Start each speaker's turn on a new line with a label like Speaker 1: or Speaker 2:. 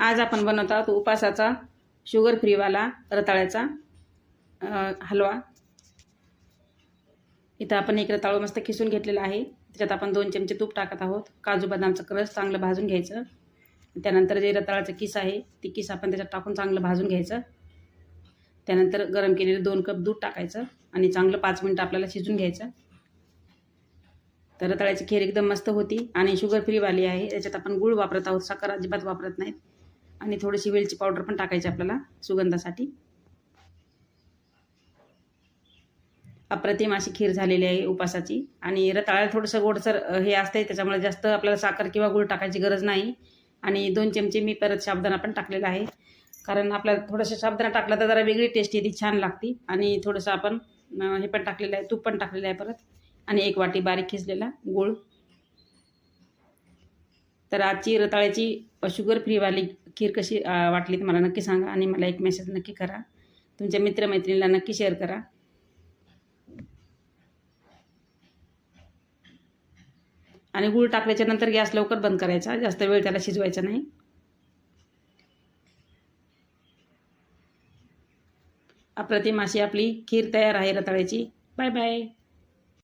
Speaker 1: आज आपण बनवत आहोत उपासाचा शुगर फ्रीवाला रताळ्याचा हलवा। इथं आपण एक रताळू मस्त खिसून घेतलेला आहे। त्याच्यात आपण 2 चमचे तूप टाकत आहोत। काजू बदामचं क्रश चांगलं भाजून घ्यायचं। त्यानंतर जे रताळ्याचं किस आहे ती किस आपण त्याच्यात टाकून चांगलं भाजून घ्यायचं। त्यानंतर गरम केलेले 2 कप दूध टाकायचं आणि चांगलं 5 मिनिटं आपल्याला शिजून घ्यायचं। तर रताळ्याची खीर एकदम मस्त होती आणि शुगर फ्रीवाली आहे। याच्यात आपण गूळ वापरत आहोत, साखर अजिबात वापरत नाहीत। आणि थोडीशी वेलची पावडर पण टाकायची आपल्याला सुगंधासाठी। अप्रतिम अशी खीर झालेली आहे उपासाची। आणि रताळ्याला थोडंसं गोडसर हे असते, त्याच्यामुळे जास्त आपल्याला साखर किंवा गूळ टाकायची गरज नाही। आणि 2 चमचे मी परत साबुदाणा पण टाकलेला आहे, कारण आपल्याला थोडंसं साबुदाणा टाकला तर जरा वेगळी टेस्ट येते, छान लागते। आणि थोडंसं आपण हे पण टाकलेलं आहे, तूप पण टाकलेलं आहे परत, आणि 1 वाटी बारीक खिसलेला गूळ। तर आजची रताळ्याची शुगर फ्रीवाली खीर कशी वाटली तुम्हाला नक्की सांगा आणि मला एक मेसेज नक्की करा। तुमच्या मित्रमैत्रिणींना नक्की शेअर करा। आणि गूळ टाकल्याच्या नंतर गॅस लवकर बंद करायचा, जास्त वेळ त्याला शिजवायचा नाही। अप्रतिम अशी आपली खीर तयार आहे रताळ्याची। Bye bye.